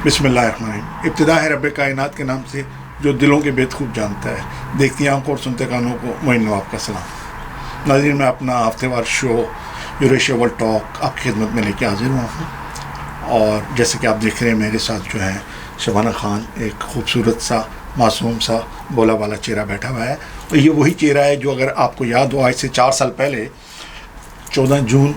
بسم اللہ الرحمن الرحیم. ابتدا ہے رب کائنات کے نام سے جو دلوں کے بید خوب جانتا ہے. دیکھتی آنکھوں اور سنتے کانوں کو معین نواب کا سلام. ناظرین، میں اپنا ہفتے وار شو یوریشیا ورلڈ ٹاک آپ کی خدمت میں لے کے حاضر ہوا ہوں. اور جیسے کہ آپ دیکھ رہے ہیں میرے ساتھ جو ہے شبانہ خان، ایک خوبصورت سا معصوم سا بولا بالا چہرہ بیٹھا ہوا ہے. اور یہ وہی چہرہ ہے جو اگر آپ کو یاد ہو، آج سے 4 سال پہلے 14 جون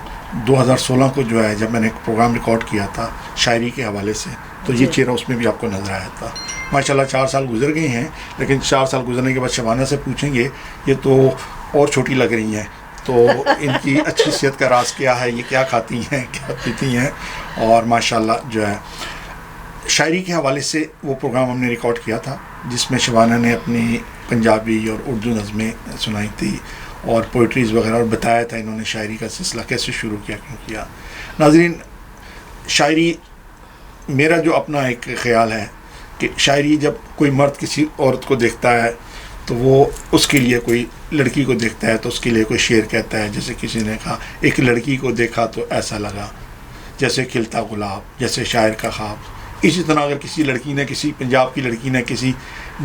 2016 کو جو ہے جب میں نے ایک پروگرام ریکارڈ کیا تھا شاعری کے حوالے سے، تو یہ چہرہ اس میں بھی آپ کو نظر آیا تھا. ماشاءاللہ 4 سال گزر گئے ہیں، لیکن 4 سال گزرنے کے بعد شبانہ سے پوچھیں گے یہ تو اور چھوٹی لگ رہی ہیں، تو ان کی اچھی صحت کا راز کیا ہے، یہ کیا کھاتی ہیں، کیا پیتی ہیں. اور ماشاءاللہ جو ہے شاعری کے حوالے سے وہ پروگرام ہم نے ریکارڈ کیا تھا جس میں شبانہ نے اپنی پنجابی اور اردو نظمیں سنائی تھی اور پوئٹریز وغیرہ، اور بتایا تھا انہوں نے شاعری کا سلسلہ کیسے شروع کیا، کیوں کیا. ناظرین، شاعری میرا جو اپنا ایک خیال ہے کہ شاعری جب کوئی مرد کسی عورت کو دیکھتا ہے تو وہ اس کے لیے، کوئی لڑکی کو دیکھتا ہے تو اس کے لیے کوئی شعر کہتا ہے. جیسے کسی نے کہا ایک لڑکی کو دیکھا تو ایسا لگا جیسے کھلتا گلاب، جیسے شاعر کا خواب. اسی طرح اگر کسی لڑکی نے، کسی پنجاب کی لڑکی نے کسی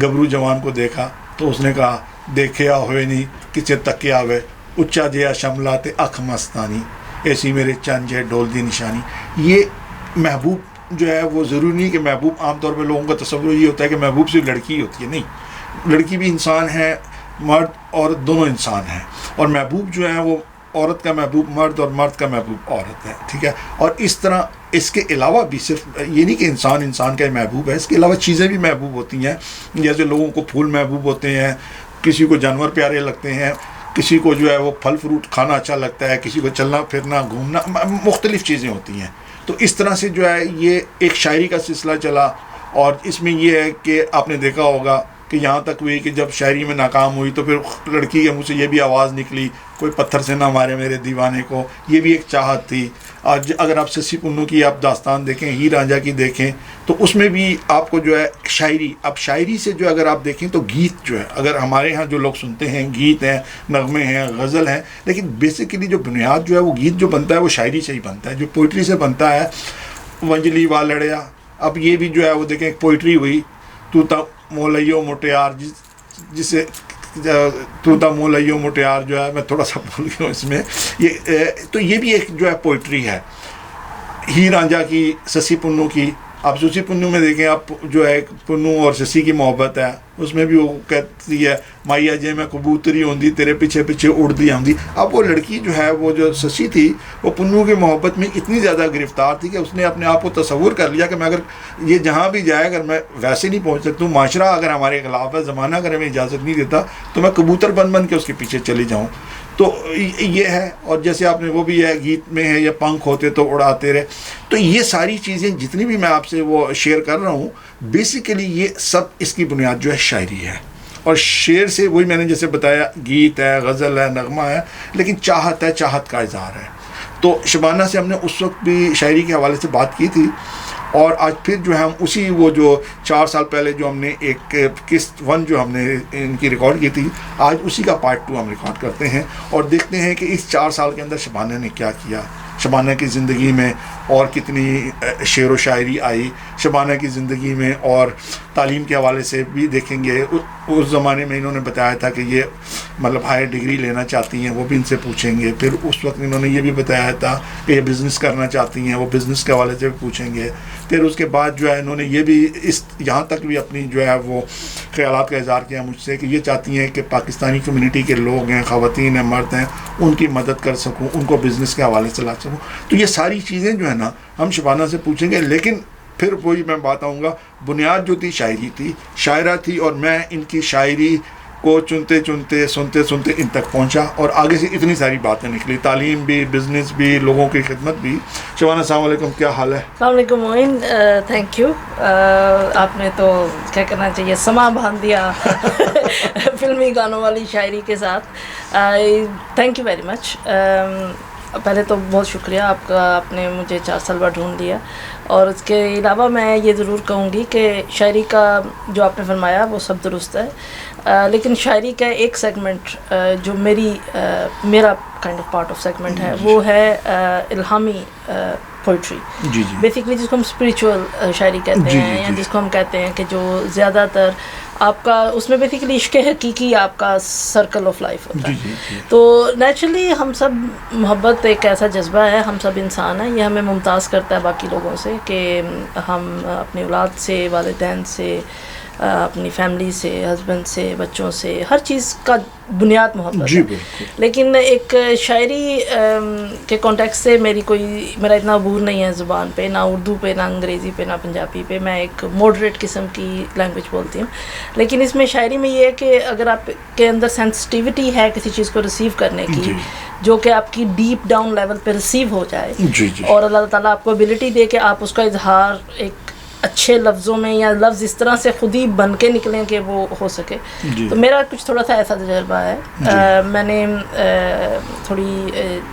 گبرو جوان کو دیکھا تو اس نے کہا دیکھیا ہوئے نہیں کسے تکیا ہوئے، اچا جیا شملہ تے اکھ مستانی، ایسی میرے چند جے ڈول دی نشانی. یہ محبوب جو ہے وہ ضروری نہیں کہ محبوب، عام طور پہ لوگوں کا تصور یہ ہوتا ہے کہ محبوب صرف لڑکی ہوتی ہے. نہیں، لڑکی بھی انسان ہے، مرد عورت دونوں انسان ہیں. اور محبوب جو ہے وہ عورت کا محبوب مرد اور مرد کا محبوب عورت ہے. ٹھیک ہے. اور اس طرح اس کے علاوہ بھی صرف یہ نہیں کہ انسان کا محبوب ہے، اس کے علاوہ چیزیں بھی محبوب ہوتی ہیں. جیسے لوگوں کو پھول محبوب ہوتے ہیں، کسی کو جانور پیارے لگتے ہیں، کسی کو جو ہے وہ پھل فروٹ کھانا اچھا لگتا ہے، کسی کو چلنا پھرنا گھومنا، مختلف چیزیں ہوتی ہیں. تو اس طرح سے جو ہے یہ ایک شاعری کا سلسلہ چلا. اور اس میں یہ ہے کہ آپ نے دیکھا ہوگا کہ یہاں تک ہوئی کہ جب شاعری میں ناکام ہوئی تو پھر لڑکی کے منہ سے یہ بھی آواز نکلی کوئی پتھر سے نہ مارے میرے دیوانے کو. یہ بھی ایک چاہت تھی. آج اگر آپ سسی پنو کی آپ داستان دیکھیں، ہیر رانجھا کی دیکھیں، تو اس میں بھی آپ کو جو ہے شاعری، اب شاعری سے جو اگر آپ دیکھیں تو گیت جو ہے، اگر ہمارے ہاں جو لوگ سنتے ہیں گیت ہیں، نغمے ہیں، غزل ہیں، لیکن بیسیکلی جو بنیاد جو ہے وہ گیت جو بنتا ہے وہ شاعری سے ہی بنتا ہے، جو پوئٹری سے بنتا ہے. ونجلی وا لڑیا، اب یہ بھی جو ہے وہ دیکھیں ایک پوئٹری ہوئی. تو تا مولئیو مٹیار، جسے تو تا مولئیو مٹیار جو ہے، میں تھوڑا سا بھول گیا اس میں، یہ تو یہ بھی ایک جو ہے پوئٹری ہے. ہیر رانجھا کی، سسی پنو کی. آپ سسی پنو میں دیکھیں آپ جو ہے پنو اور سسی کی محبت ہے، اس میں بھی وہ کہتی ہے مائیا جے میں کبوتری ہوندی تیرے پیچھے پیچھے اڑتی آندی. اب وہ لڑکی جو ہے وہ جو سسی تھی وہ پنو کی محبت میں اتنی زیادہ گرفتار تھی کہ اس نے اپنے آپ کو تصور کر لیا کہ میں اگر یہ جہاں بھی جائے اگر میں ویسے نہیں پہنچ سکتا ہوں، معاشرہ اگر ہمارے خلاف ہے، زمانہ اگر ہمیں اجازت نہیں دیتا تو میں کبوتر بن کے اس کے پیچھے چلی جاؤں. تو یہ ہے. اور جیسے آپ نے وہ بھی ہے گیت میں ہے، یا پنکھ ہوتے تو اڑاتے رہے. تو یہ ساری چیزیں جتنی بھی میں آپ سے وہ شیئر کر رہا ہوں، بیسیکلی یہ سب اس کی بنیاد جو ہے شاعری ہے. اور شعر سے وہی میں نے جیسے بتایا گیت ہے، غزل ہے، نغمہ ہے، لیکن چاہت ہے، چاہت کا اظہار ہے. تو شبانہ سے ہم نے اس وقت بھی شاعری کے حوالے سے بات کی تھی. اور آج پھر جو ہے ہم اسی وہ جو 4 سال پہلے جو ہم نے ایک قسط 1 جو ہم نے ان کی ریکارڈ کی تھی، آج اسی کا پارٹ 2 ہم ریکارڈ کرتے ہیں اور دیکھتے ہیں کہ اس 4 سال کے اندر شبانہ نے کیا کیا. شبانہ کی زندگی میں اور کتنی شعر و شاعری آئی شبانہ کی زندگی میں. اور تعلیم کے حوالے سے بھی دیکھیں گے. اس زمانے میں انہوں نے بتایا تھا کہ یہ مطلب ہائر ڈگری لینا چاہتی ہیں، وہ بھی ان سے پوچھیں گے. پھر اس وقت انہوں نے یہ بھی بتایا تھا کہ یہ بزنس کرنا چاہتی ہیں، وہ بزنس کے حوالے سے بھی پوچھیں گے. پھر اس کے بعد جو ہے انہوں نے یہ بھی یہاں تک بھی اپنی جو ہے وہ خیالات کا اظہار کیا مجھ سے کہ یہ چاہتی ہیں کہ پاکستانی کمیونٹی کے لوگ ہیں، خواتین ہیں، مرد ہیں، ان کی مدد کر سکوں، ان کو بزنس کے حوالے سے لا سکوں. تو یہ ساری چیزیں جو ہے نا ہم شبانہ سے پوچھیں گے. لیکن پھر وہی میں بات آؤں گا، بنیاد جو تھی شاعری تھی، شاعرہ تھی. اور میں ان کی شاعری کو چنتے سنتے ان تک پہنچا اور آگے سے اتنی ساری باتیں نکلی، تعلیم بھی، بزنس بھی، لوگوں کی خدمت بھی. شبانہ السلام علیکم، کیا حال ہے؟ السلام علیکم معین، تھینک یو. آپ نے تو کیا کرنا چاہیے، سما باندھ دیا فلمی گانوں والی شاعری کے ساتھ. تھینک یو ویری مچ. پہلے تو بہت شکریہ آپ کا، آپ نے مجھے 4 سال بعد ڈھونڈ لیا. اور اس کے علاوہ میں یہ ضرور کہوں گی کہ شاعری کا جو آپ نے فرمایا وہ سب درست ہے، لیکن شاعری کا ایک سیگمنٹ جو میرا kind of part of segment ہے وہ ہے الہامی پوئٹری، جی جی بیسکلی جس کو ہم اسپریچول شاعری کہتے جی ہیں، جی یا جی جس کو ہم کہتے ہیں کہ جو زیادہ تر آپ کا اس میں بیسکلی عشق حقیقی آپ کا سرکل آف لائف ہوتا جی ہے. جی جی تو نیچرلی ہم سب، محبت ایک ایسا جذبہ ہے، ہم سب انسان ہیں، یہ ہمیں ممتاز کرتا ہے باقی لوگوں سے کہ ہم اپنی اولاد سے، والدین سے، اپنی فیملی سے، ہسبینڈ سے، بچوں سے، ہر چیز کا بنیاد محبت جی ہے. بالکل. لیکن ایک شاعری کے کانٹیکس سے میرا اتنا عبور نہیں ہے زبان پہ، نہ اردو پہ، نہ انگریزی پہ، نہ پنجابی پہ. میں ایک ماڈریٹ قسم کی لینگویج بولتی ہوں. لیکن اس میں شاعری میں یہ ہے کہ اگر آپ کے اندر سینسٹیوٹی ہے کسی چیز کو ریسیو کرنے کی، جی جو کہ آپ کی ڈیپ ڈاؤن لیول پہ ریسیو ہو جائے، جی جی اور اللہ تعالیٰ آپ کو ابیلٹی دے کہ آپ اس کا اظہار ایک اچھے لفظوں میں، یا لفظ اس طرح سے خود ہی بن کے نکلیں کہ وہ ہو سکے. جی تو میرا کچھ تھوڑا سا ایسا تجربہ ہے. میں نے تھوڑی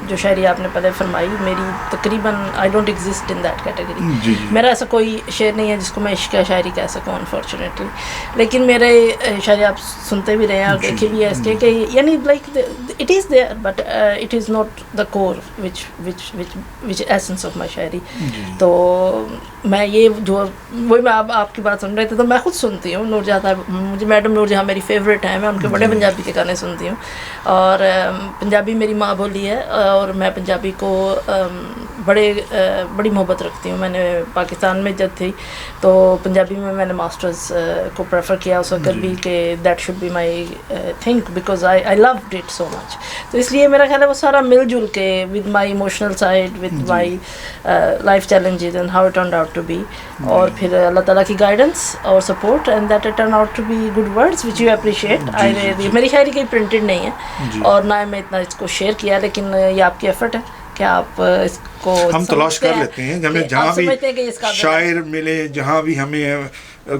جو شاعری آپ نے پہلے فرمائی، میری تقریباً I don't exist in that category. جی جی میرا ایسا کوئی شعر نہیں ہے جس کو میں عشق شاعری کہہ سکوں انفارچونیٹلی. لیکن میرے شاعری آپ سنتے بھی رہے ہیں اور دیکھے بھی ہے اس کے کہ یعنی like it is there but it is not the core which essence of my شاعری. تو میں یہ جو وہی میں آپ کی بات سن رہے تھے تو میں خود سنتی ہوں. نور جہاں، مجھے میڈم نور جہاں میری فیوریٹ ہیں، میں ان کے بڑے پنجابی کے گانے سنتی ہوں، اور پنجابی میری ماں بولی ہے اور میں پنجابی کو بڑی محبت رکھتی ہوں. میں نے پاکستان میں جب تھی تو پنجابی میں نے ماسٹرز کو پریفر کیا اس وقت بھی کہ that should be my think because I loved it so much. تو اس لیے میرا خیال ہے وہ سارا مل جل کے with my emotional side, with my life challenges and how it turned out to be, اور پھر اللہ تعالیٰ کی گائیڈنس اور support and that it turn out to be good words which you appreciate. میری شاعری کہیں پرنٹڈ نہیں ہے اور نہ میں اتنا اس کو شیئر کیا، لیکن یہ آپ کی ایفرٹ ہے کہ آپ اس کو ہم تلاش کر لیتے ہیں. ہمیں جہاں بھی شاعر ملے، جہاں بھی ہمیں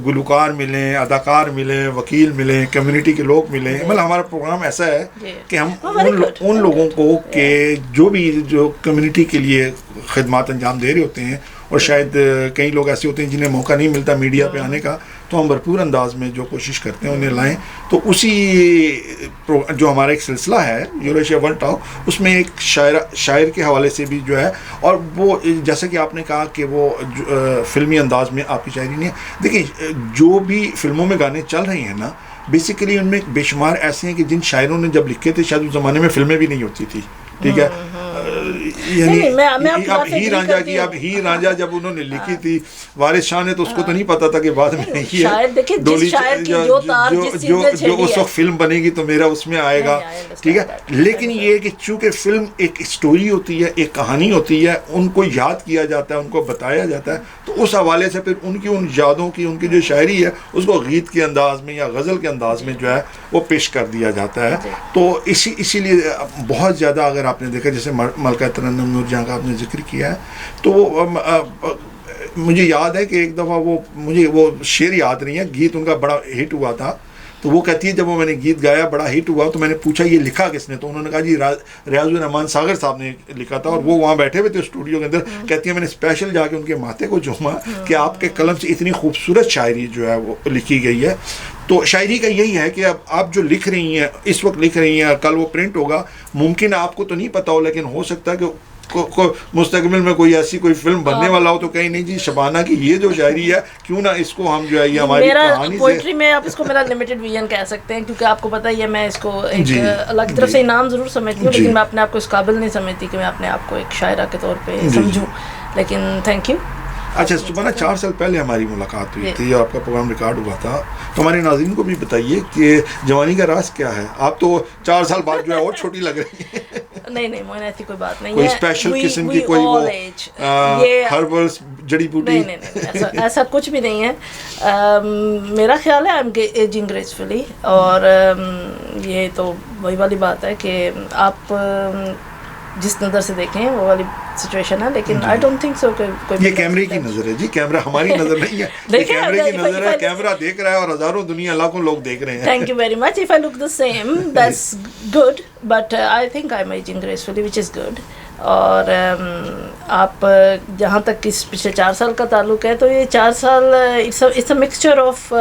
گلوکار ملیں، اداکار ملیں، وکیل ملیں، کمیونٹی کے لوگ ملیں، مطلب ہمارا پروگرام ایسا ہے کہ ہم ان لوگوں کو کہ جو کمیونٹی کے لیے خدمات انجام دے رہے ہوتے ہیں، اور شاید کئی لوگ ایسے ہوتے ہیں جنہیں موقع نہیں ملتا میڈیا پہ آنے کا، تو ہم بھرپور انداز میں جو کوشش کرتے ہیں انہیں لائیں. تو اسی جو ہمارا ایک سلسلہ ہے یوریشیا ورلڈ ٹاک، اس میں ایک شاعر کے حوالے سے بھی جو ہے، اور وہ جیسا کہ آپ نے کہا کہ وہ فلمی انداز میں آپ کی شاعری نہیں ہے. دیکھیں جو بھی فلموں میں گانے چل رہے ہیں نا، بیسیکلی ان میں بے شمار ایسے ہیں کہ جن شاعروں نے جب لکھے تھے شاید اس زمانے میں فلمیں بھی نہیں ہوتی تھی. ٹھیک ہے، یعنی اب ہیر رانجھا جب انہوں نے لکھی تھی وارث شاہ نے، تو اس کو تو نہیں پتا تھا کہ بعد میں یہ جو اس وقت فلم بنے گی تو میرا اس میں آئے گا. ٹھیک ہے، لیکن یہ کہ چونکہ فلم ایک اسٹوری ہوتی ہے، ایک کہانی ہوتی ہے، ان کو یاد کیا جاتا ہے، ان کو بتایا جاتا ہے، تو اس حوالے سے پھر ان یادوں کی، ان کی جو شاعری ہے اس کو گیت کے انداز میں یا غزل کے انداز میں جو ہے وہ پیش کر دیا جاتا ہے. تو اسی لیے بہت زیادہ اگر آپ نے دیکھا، جیسے ملکہ ترنم نور جہاں کا آپ نے ذکر کیا ہے، تو مجھے یاد ہے کہ ایک دفعہ مجھے وہ شعر یاد نہیں ہے، گیت ان کا بڑا ہٹ ہوا تھا. تو وہ کہتی ہے جب وہ میں نے گیت گایا بڑا ہٹ ہوا تو میں نے پوچھا یہ لکھا کس نے؟ تو انہوں نے کہا جی ریاض الرحمان ساغر صاحب نے لکھا تھا، اور وہ وہاں بیٹھے ہوئے تھے اسٹوڈیو کے اندر. کہتی ہے میں نے اسپیشل جا کے ان کے ماتھے کو چوما کہ آپ کے قلم سے اتنی خوبصورت شاعری جو ہے وہ لکھی گئی ہے. تو شاعری کا یہی ہے کہ اب آپ جو لکھ رہی ہیں اس وقت لکھ رہی ہیں، کل وہ پرنٹ ہوگا، ممکن آپ کو تو نہیں پتا ہو، لیکن ہو سکتا ہے کہ مستقبل میں کوئی ایسی کوئی فلم بننے والا ہو تو کہیں نہیں جی شبانہ کی یہ جو شاعری ہے کیوں نہ اس کو ہم جو ہے یہ ہماری کہانی سے پوئٹری میں آپ اس کو میرا لمیٹڈ ویژن کہہ سکتے ہیں، کیونکہ آپ کو پتہ ہی ہے میں اس کو ایک اللہ کی طرف سے انعام ضرور سمجھتی ہوں، لیکن میں اپنے آپ کو اس قابل نہیں سمجھتی کہ میں اپنے آپ کو ایک شاعرہ کے طور پہ سمجھوں. لیکن تھینک یو. اچھا صبح 4 سال پہلے ہماری ملاقات ہوئی تھی، آپ کا پروگرام ریکارڈ ہوا تھا، تو ہمارے ناظرین کو بھی بتائیے کہ جوانی کا راز کیا ہے؟ آپ تو 4 سال بعد جو ہے اور چھوٹی لگ رہی ہیں. نہیں موہن ایسی کوئی بات نہیں ہے، کوئی اسپیشل قسم کی کوئی وہ ہربلز جڑی بوٹی؟ نہیں ایسا کچھ بھی نہیں ہے. میرا خیال ہے آئی ایم ایجنگ گریسفلی، اور یہ تو وہی والی بات ہے کہ آپ جس نظر سے دیکھیں وہ والی سچویشن ہے، لیکن آئی ڈونٹ تھنک سو کہ کوئی یہ کیمرے کی نظر ہے جی، کیمرہ ہماری نظر نہیں ہے، یہ کیمرے کی نظر ہے. کیمرہ دیکھ رہا ہے اور ہزاروں دنیا لاکھوں لوگ دیکھ رہے ہیں. Thank you very much. If I look the same that's good, but I think I am ageing gracefully which is good. اور آپ جہاں تک اس پچھلے 4 سال کا تعلق ہے تو یہ 4 سال it's a mixture of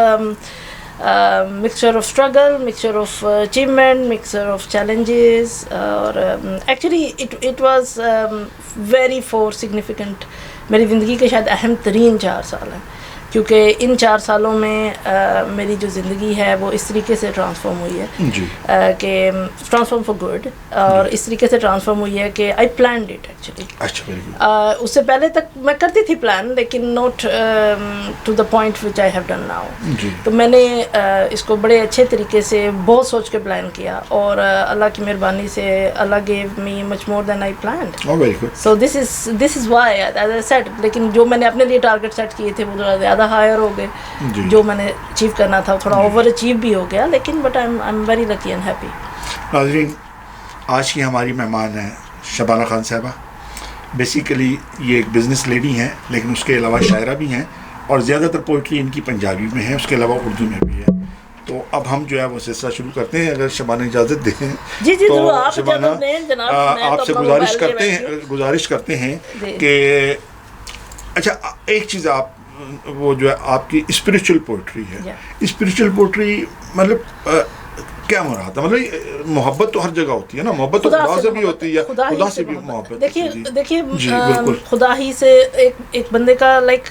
struggle, mixture of achievement, mixture of challenges, اور actually it was very for significant. میری زندگی کے شاید اہم ترین 4 سال ہیں, کیونکہ ان 4 سالوں میں میری جو زندگی ہے وہ اس طریقے سے ٹرانسفارم ہوئی ہے کہ ٹرانسفارم فار گڈ, اور اس طریقے سے ٹرانسفارم ہوئی ہے کہ آئی پلانڈ اٹ ایکچولی. اس سے پہلے تک میں کرتی تھی پلان, لیکن not to the point which I have done now. تو میں نے اس کو بڑے اچھے طریقے سے بہت سوچ کے پلان کیا, اور اللہ کی مہربانی سے اللہ give me much more than I planned. So this is why as I said. لیکن جو میں نے اپنے لیے ٹارگیٹ سیٹ کیے تھے وہ تھوڑا زیادہ ہائر ہو گئے, جو میں نے اچیو کرنا تھا تھوڑا اوور اچیو بھی ہو گیا, لیکن but I am very lucky and happy. ناظرین, آج کی ہماری مہمان ہیں شبانہ خان صاحبہ. بیسیکلی یہ ایک بزنس لیڈی ہیں, لیکن اس کے علاوہ شاعرہ بھی ہیں, اور زیادہ تر پوئٹری ان کی پنجابی میں ہے, اس کے علاوہ اردو میں بھی ہے. تو اب ہم جو ہے وہ سلسلہ شروع کرتے ہیں, اگر شبانہ اجازت دیں. جی جی تو آپ شبانہ, آپ سے گزارش کرتے ہیں کہ اچھا ایک چیز آپ وہ جو ہے آپ کی اسپریچول پوئٹری ہے, اسپریچول پوئٹری مطلب کیا مراد ہے؟ مطلب محبت تو ہر جگہ ہوتی ہے نا, محبت تو خدا سے بھی ہوتی ہے, خدا سے بھی محبت. دیکھیے خدا ہی سے ایک بندے کا لائک,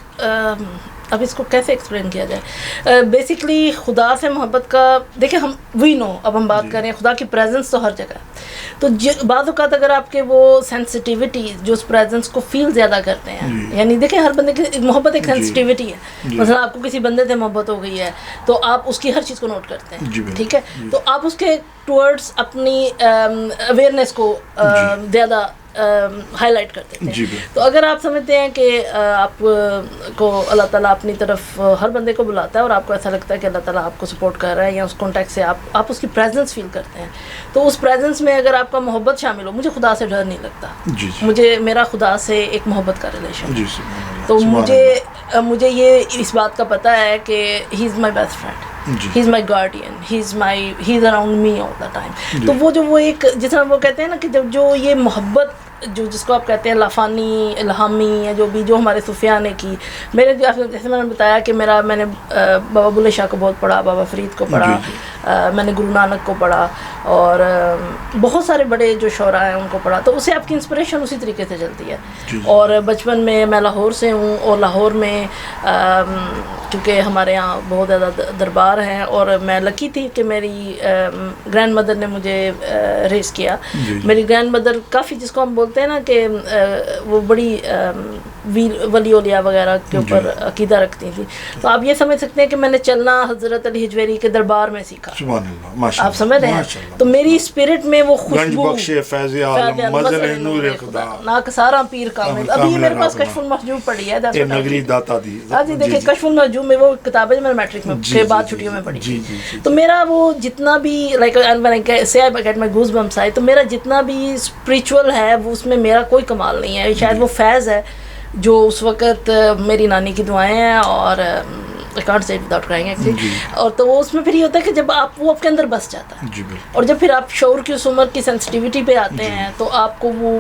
اب اس کو کیسے ایکسپلین کیا جائے. بیسکلی خدا سے محبت کا دیکھیں ہم وی نو, اب ہم بات کریں خدا کی پریزنس تو ہر جگہ ہے. تو بعض اوقات اگر آپ کے وہ سینسٹیوٹی جو اس پریزنس کو فیل زیادہ کرتے ہیں, یعنی دیکھیں ہر بندے کی محبت ایک سینسٹیوٹی ہے. مثلا آپ کو کسی بندے سے محبت ہو گئی ہے تو آپ اس کی ہر چیز کو نوٹ کرتے ہیں, ٹھیک ہے, تو آپ اس کے ٹورڈس اپنی اویئرنیس کو زیادہ ہائی لائٹ کرتے تھے. تو اگر آپ سمجھتے ہیں کہ آپ کو اللہ تعالیٰ اپنی طرف ہر بندے کو بلاتا ہے, اور آپ کو ایسا لگتا ہے کہ اللہ تعالیٰ آپ کو سپورٹ کر رہا ہے, یا اس کانٹیکٹ سے آپ اس کی پریزنس فیل کرتے ہیں, تو اس پریزنس میں اگر آپ کا محبت شامل ہو, مجھے خدا سے ڈر نہیں لگتا, مجھے میرا خدا سے ایک محبت کا ریلیشن. تو مجھے یہ اس بات کا پتہ ہے کہ he is my best friend, he is my guardian, he is around me all the time. تو وہ ایک جس طرح وہ کہتے ہیں نا کہ جب جو یہ محبت جس کو آپ کہتے ہیں لافانی الہامی, یا جو ہمارے صوفیاء نے کی. جیسے میں نے بتایا کہ میں نے بابا بلے شاہ کو بہت پڑھا, بابا فرید کو پڑھا, میں نے گرو نانک کو پڑھا, اور بہت سارے بڑے جو شعراء ہیں ان کو پڑھا. تو اسے آپ کی انسپریشن اسی طریقے سے چلتی ہے. اور بچپن میں لاہور سے ہوں, اور لاہور میں کیونکہ ہمارے یہاں بہت زیادہ دربار ہیں, اور میں لکی تھی کہ میری گرینڈ مدر نے مجھے ریز کیا. میری گرینڈ مدر کافی, جس کو ہم بولتے ہیں نا کہ وہ بڑی ولی اولیاء وغیرہ کے اوپر عقیدہ رکھتی تھی. تو آپ یہ سمجھ سکتے ہیں کہ میں نے چلنا حضرت علی حجویری کے دربار میں سیکھا. آپ سمجھ رہے ہیں. تو میری اسپرٹ میں وہ خوشبو, ناکسارا پیر کامل, ابھی میرے پاس کشف المحجوب پڑھی ہے. ہاں جی دیکھیں کشف المحجوب میں وہ کتابیں جو میں نے میٹرک میں کے بعد چھٹیوں میں پڑھی. تو میرا وہ جتنا بھی لائک سے I get my goosebumps I, تو میرا جتنا بھی اسپریچول ہے وہ اس میں میرا کوئی کمال نہیں ہے. شاید وہ فیض ہے جو اس وقت میری نانی کی دعائیں ہیں, اور I can't say it without crying actually. اور تو وہ اس میں پھر یہ ہوتا ہے کہ جب وہ آپ کے اندر بس جاتا ہے, اور جب پھر آپ شعور کی اس عمر کی سینسٹیوٹی پہ آتے ہیں تو آپ کو وہ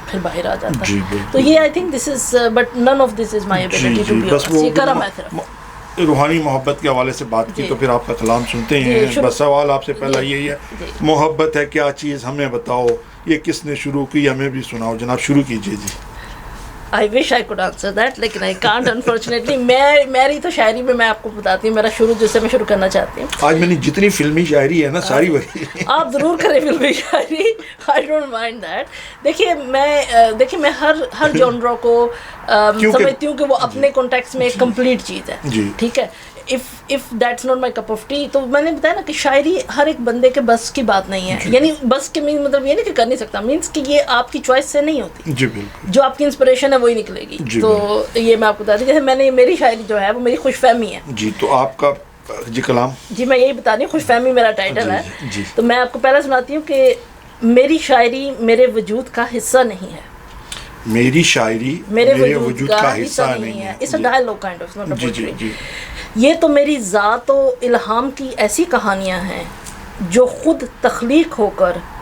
پھر باہر آ جاتا ہے. تو یہ I think this is, but none of this is my ability to be honest. یہ کرم ہے صرف. روحانی محبت کے حوالے سے بات کی تو پھر آپ کا کلام سنتے ہیں. بس سوال آپ سے پہلا یہی ہے, محبت ہے کیا چیز, ہمیں بتاؤ, یہ کس نے شروع کی, ہمیں بھی سناؤ. جناب شروع کیجیے. جی I wish I could answer that, لیکن I can't unfortunately. میری تو شاعری میں آپ کو بتاتی ہوں میرا شروع جس سے میں شروع کرنا چاہتی ہوں. آج میں نے جتنی فلمی شاعری ہے نا ساری وہی آپ ضرور کریں فلمی شاعری, I don't mind that. دیکھیے میں ہر جانروں کو سمجھتی ہوں کہ وہ اپنے کانٹیکس میں ایک کمپلیٹ چیز ہے, ٹھیک ہے. if that's not my cup of tea, تو میں نے بتایا نا کہ شاعری ہر ایک بندے کے بس کی بات نہیں ہے. یعنی بس کے مطلب یہ نہیں کہ کر نہیں سکتا, مینس کہ یہ آپ کی چوائس سے نہیں ہوتی. جی بالکل. جو آپ کی انسپریشن ہے وہی نکلے گی. تو یہ میں آپ کو بتا دوں, جیسے میری شاعری جو ہے وہ میری خوش فہمی ہے. جی تو آپ کا کلام. جی میں یہی بتا رہی ہوں, خوش فہمی میرا ٹائٹل ہے. تو میں آپ کو پہلے سناتی ہوں کہ میری شاعری میرے وجود کا حصہ نہیں ہے. میری شاعری میرے وجود کا حصہ نہیں ہے. It's a dialogue kind of, not a poetry. یہ تو میری ذات و الہام کی ایسی کہانیاں ہیں جو خود تخلیق ہو کر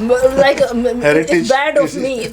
Like Heritage it's bad of is- me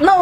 No,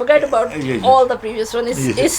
forget about Yeah, yeah. all the previous one. Is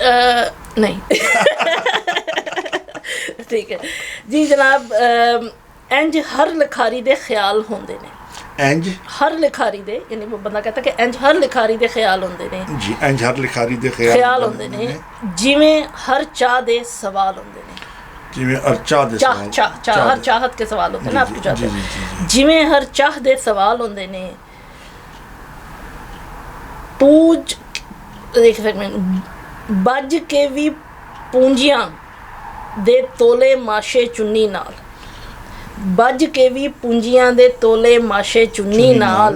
نہیں ٹھیک ہے جی جناب. انج ہر لکھاری دے خیال ہوندے نے. انج ہر لکھاری دے یعنی وہ بندہ کہتا کہ انج ہر لکھاری دے خیال ہوندے نے. جی انج ہر لکھاری دے خیال ہوندے نے جویں ہر چاہ دے سوال ہوندے نے. جویں ہر چاہ دے چاہ ہر چاہت کے سوال ہوتے ہیں نا آپ کی چاہتے ہیں. جویں ہر چاہ دے سوال ہوندے نے. پوج ایک سیکنڈ بج کے بھی پونجیاں دے تولے ماشے چنی نال. بج کے بھی پونجیاں دے تولے ماشے چنی نال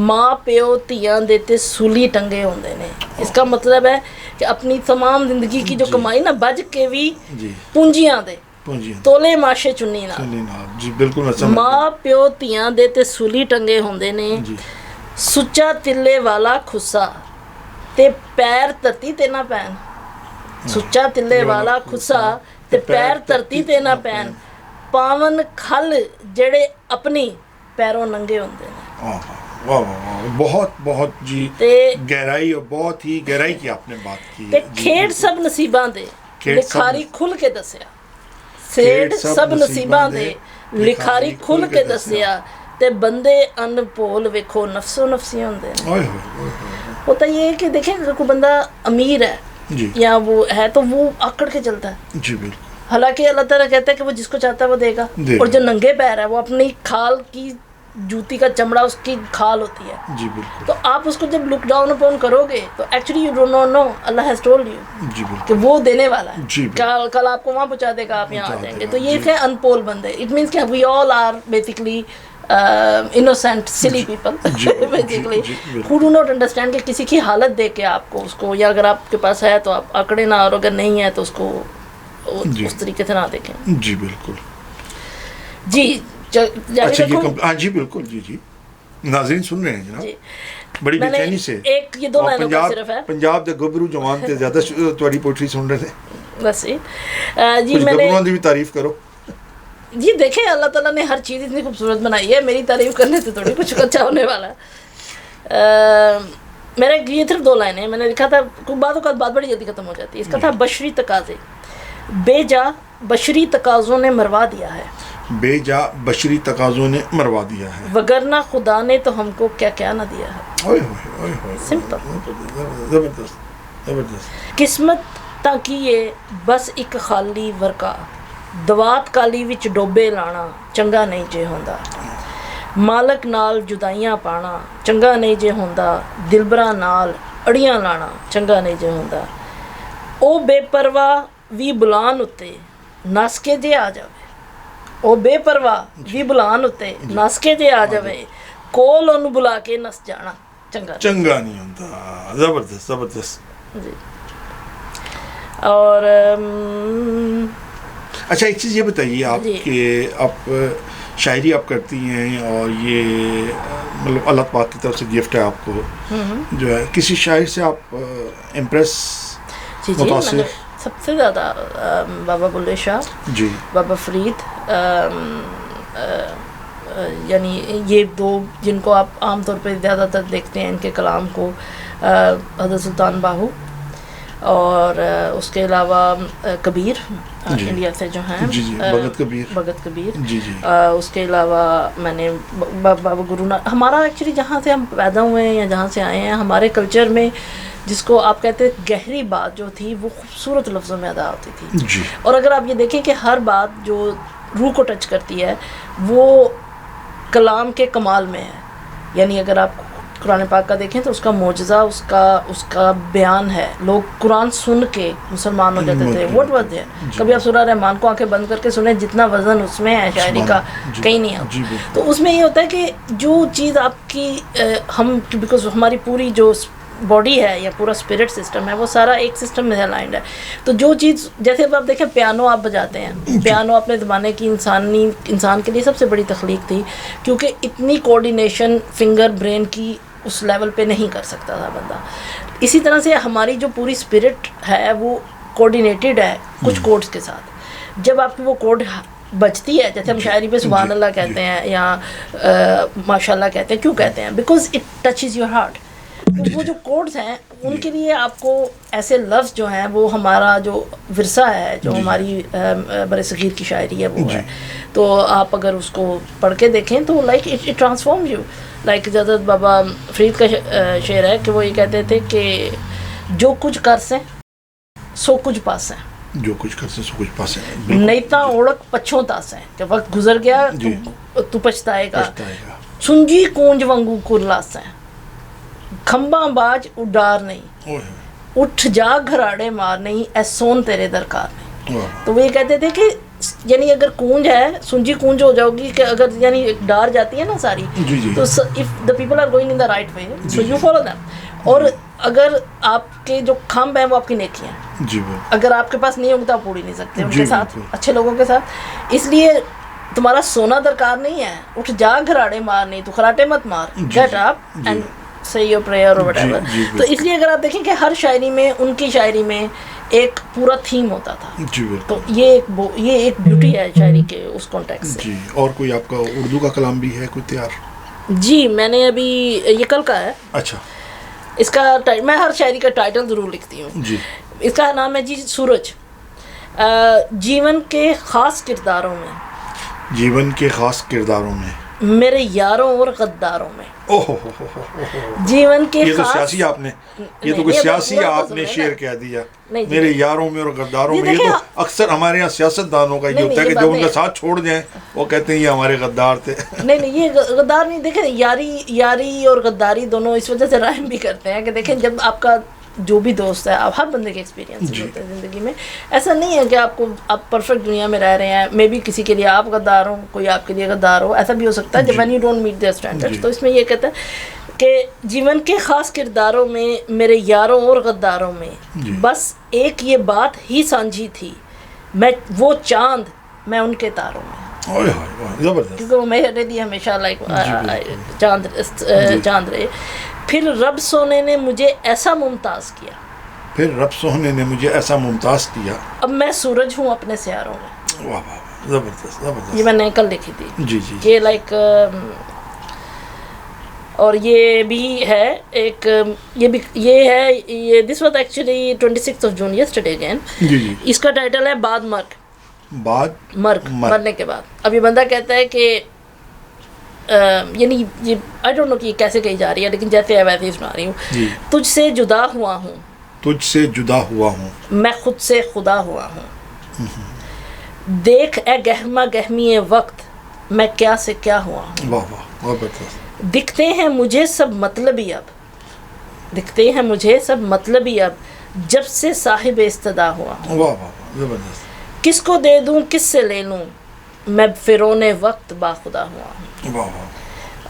ماں پیو تیاں دے تے سولی ٹنگے ہوندے نے. اس کا مطلب ہے کہ اپنی تمام زندگی کی جو کمائی نا بج کے بھی پونجیاں دے تولے ماشے چنی نال. جی بالکل ماں پیو تیاں دے تے سولی ٹنگے ہوندے نے. سچا تلے والا خسا تے پیر دھرتی تے نہ پین. سچا تلے والا خسا تے پیر دھرتی تے نہ پین. پاون کھل جڑے اپنی پیروں ننگے ہوندے نے. بہت بہت جی گہرائی اور بہت ہی گہرائی کی آپ نے بات کی. کھیڑ سب نصیباں دے لکھاری کھل کے دسیا. کھیڑ سب نصیباں دے لکھاری کھل کے دسیا تے بندے ان بول ویکھو نفسو نفسی ہوندے نے. ہوتا یہ ہے کہ دیکھیں اگر کوئی بندہ امیر ہے یا وہ ہے تو وہ آکڑ کے چلتا ہے. جی بالکل. حالانکہ اللہ تعالیٰ کہتا ہے کہ وہ جس کو چاہتا ہے وہ دے گا. اور جو ننگے پیر ہے وہ اپنی کھال کی جوتی کا چمڑا اس کی کھال ہوتی ہے. جی بالکل. تو آپ اس کو جب لک ڈاؤن اپون کرو گے تو ایکچولی یو ڈونٹ نو اللہ ہیز ٹولڈ یو جی بالکل کہ وہ دینے والا ہے. جی کل آپ کو وہاں پہنچا دے گا آپ یہاں آ جائیں گے. تو یہ ہے انپول بندے. اٹ مینس کہ we all are basically innocent silly people basically who do not understand کہ کسی کی حالت دیکھ کے آپ کو اس کو یا اگر آپ کے پاس ہے تو آپ آکڑے نہ اور اگر نہیں ہے تو اس کو اس طریقے سے نہ دیکھیں. جی بالکل. جی اچھا ہاں جی بالکل. جی جی ناظرین سن رہے ہیں جناب بڑی بے چینی سے. ایک یہ دو لائنوں کا صرف ہے. پنجاب دے گبرو جوان تے زیادہ تہاڈی پوئٹری سن رہے تھے. بس جی میں نے گبروؤں دی بھی تعریف کرو. جی دیکھیں اللہ تعالیٰ نے ہر چیز اتنی خوبصورت بنائی ہے. میری تعریف کرنے سے تھوڑی کچھ اچھا ہونے والا ہے. میرا یہ صرف دو لائنیں میں نے لکھا تھا. بعض اوقات بات بڑی جلدی ختم ہو جاتی ہے. اس کا تھا بشری تقاضے بے جا بشری تقاضوں نے مروا دیا ہے. بے جا بشری تقاضوں نے مروا دیا ہے. وگرنہ خدا نے تو ہم کو کیا کیا نہ دیا ہے. سمپل زبردست. قسمت تاکہ یہ بس ایک خالی ورکا دوات کالی وچ ڈوبے لانا چنگا نہیں جے ہوندا. مالک نال جدائیاں پانا چنگا نہیں جے ہوندا. دلبراں نال اڑیاں لانا چنگا نہیں جے ہوندا. او بے پرواہ وی بلان اتے نس کے جے آ جاوے. او بے پرواہ وی بلان اتے نس کے جے آ جاوے. کول اونوں بلا کے نس جانا چنگا نہیں ہوندا. زبردست زبردست. جی. اور اچھا ایک چیز یہ بتائیے آپ کہ آپ شاعری آپ کرتی ہیں اور یہ مطلب اللہ پاک کی طرف سے گفٹ ہے آپ کو جو ہے کسی شاعر سے آپ امپریس متاثر؟ سب سے زیادہ بابا بلے شاہ جی بابا فرید یعنی یہ دو جن کو آپ عام طور پہ زیادہ تر دیکھتے ہیں ان کے کلام کو. حضرت سلطان باہو اور اس کے علاوہ کبیر انڈیا سے جو ہیں بھگت کبیر. اس کے علاوہ میں نے بابا گرو ہمارا ایکچولی جہاں سے ہم پیدا ہوئے ہیں یا جہاں سے آئے ہیں ہمارے کلچر میں جس کو آپ کہتے ہیں گہری بات جو تھی وہ خوبصورت لفظوں میں ادا ہوتی تھی. اور اگر آپ یہ دیکھیں کہ ہر بات جو روح کو ٹچ کرتی ہے وہ کلام کے کمال میں ہے. یعنی اگر آپ قرآن پاک کا دیکھیں تو اس کا معجزہ اس کا بیان ہے. لوگ قرآن سن کے مسلمان ہو جاتے تھے. What was there. کبھی آپ سورہ رحمان کو آنکھیں بند کر کے سنیں جتنا وزن اس میں ہے شاعری کا کہیں نہیں ہے. تو اس میں یہ ہوتا ہے کہ جو چیز آپ کی ہم بیکاز ہماری پوری جو باڈی ہے یا پورا اسپرٹ سسٹم ہے وہ سارا ایک سسٹم میں الائنڈ ہے. تو جو چیز جیسے اب آپ دیکھیں پیانو آپ بجاتے ہیں. پیانو اپنے زمانے کی انسان کے لیے سب سے بڑی تخلیق تھی کیونکہ اتنی کوآرڈینیشن فنگر برین کی اس لیول پہ نہیں کر سکتا تھا بندہ. اسی طرح سے ہماری جو پوری اسپرٹ ہے وہ کوآرڈینیٹڈ ہے کچھ کوڈز کے ساتھ. جب آپ کی وہ کوڈ بچتی ہے جیسے ہم شاعری پہ سبحان اللہ کہتے ہیں یا ماشاء اللہ کہتے ہیں. کیوں کہتے ہیں؟ Because it touches your heart. وہ جو کوڈز ہیں ان کے لیے آپ کو ایسے لفظ جو ہیں وہ ہمارا جو ورثہ ہے، جو ہماری بر صغیر کی شاعری ہے وہ ہے، تو آپ اگر اس کو پڑھ کے دیکھیں تو like it transform you. Like حضرت بابا فرید کا شعر ہے کہ وہ یہ کہتے تھے کہ جو کچھ کر سیں سو کچھ پاس ہیں، جو کچھ کر سے سو کچھ پاس ہے. نیتا اوڑک پچھوں تاس ہیں، کہ وقت گزر گیا تو پچھتائے گا. سنجی کونج وانگو کرلاس ہیں، کھمبا باج اڈار نہیں، اٹھ جا گھراڑے مار نہیں، اے سون تیرے درکار نہیں. تو وہ یہ کہتے تھے کہ یعنی اگر کونج ہے، سنجی کونج ہو جاؤ گی کہ اگر یعنی ڈار جاتی ہے نا ساری، تو if the people are going in the right way so you follow them. اور اگر آپ کے جو کھمب ہیں وہ آپ کی نیکی ہیں، اگر آپ کے پاس نہیں ہوگی تو آپ پوڑی نہیں سکتے ان کے ساتھ، اچھے لوگوں کے ساتھ. اس لیے تمہارا سونا درکار نہیں ہے، اٹھ جا گھراڑے مار نہیں، تو خراٹے مت مار، get up and say your prayer or whatever. تو اس لیے اگر آپ دیکھیں کہ ہر شاعری میں، ان کی شاعری میں ایک پورا تھیم ہوتا تھا. تو یہ ایک بیوٹی ہے شاعری کے اس کانٹیکسٹ سے. جی. اور کوئی آپ کا اردو کا کلام بھی ہے کوئی تیار؟ جی میں نے ابھی یہ کل کا ہے. اچھا. اس کا میں ہر شاعری کا ٹائٹل ضرور لکھتی ہوں. جی. اس کا نام ہے جی سورج. جیون کے خاص کرداروں میں، جیون کے خاص کرداروں میں، میرے یاروں اور غداروں میں. جیون کے یہ تو سیاسی آپ نے، یہ تو کوئی سیاسی آپ نے شعر کہہ دیا، میرے یاروں میں اور غداروں میں. یہ تو اکثر ہمارے یہاں سیاست دانوں کا یہ ہوتا ہے کہ جب ان کا ساتھ چھوڑ جائیں وہ کہتے ہیں یہ ہمارے غدار تھے. نہیں یہ غدار نہیں. دیکھیں یاری اور غداری دونوں اس وجہ سے رائم بھی کرتے ہیں کہ دیکھیں جب آپ کا جو بھی دوست ہے، آپ ہر بندے کے ایکسپیرینس ہوتے ہیں زندگی میں. ایسا نہیں ہے کہ آپ پرفیکٹ دنیا میں رہ رہے ہیں، میں بھی کسی کے لیے آپ غدار ہوں، کوئی آپ کے لیے غدار ہو، ایسا بھی ہو سکتا ہے جب when you don't meet their standard. تو اس میں یہ کہتا ہے کہ جیون کے خاص کرداروں میں، میرے یاروں اور غداروں میں بس ایک یہ بات ہی سانجھی تھی، میں وہ چاند، میں ان کے تاروں میں. کیونکہ وہ میرے لیے ہمیشہ لائک چاند رہے. پھر رب سونے نے مجھے ایسا ممتاز کیا، پھر رب سونے نے مجھے ایسا ممتاز کیا، اب میں سورج ہوں اپنے سیاروں میں. واہ واہ، زبردست زبردست. یہ میں نے کل لکھی تھی. جی جی. یہ لائک اور یہ بھی ہے ایک، یہ ہے یہ this was actually 26 June yesterday again. جی جی. اس کا ٹائٹل ہے بعد مرگ. مرنے کے بعد. اب یہ بندہ کہتا ہے کہ یعنی یہ آئی ڈونٹ نو کہ یہ کیسے کہی جا رہی ہے، لیکن جیسے ہے ویسے ہی سنا رہی ہوں. تجھ سے جدا ہوا ہوں، تجھ سے جدا ہوا ہوں، میں خود سے خدا ہوا ہوں. دیکھ اے گہما گہمی وقت، میں کیا سے کیا ہوا ہوں. واہ واہ. دکھتے ہیں مجھے سب مطلبی اب، دکھتے ہیں مجھے سب مطلبی اب، جب سے صاحب استدا ہوا ہوں. واہ واہ، زبردست. کس کو دے دوں کس سے لے لوں، میں فرعون وقت باخدا ہوا ہوں. واہ واہ.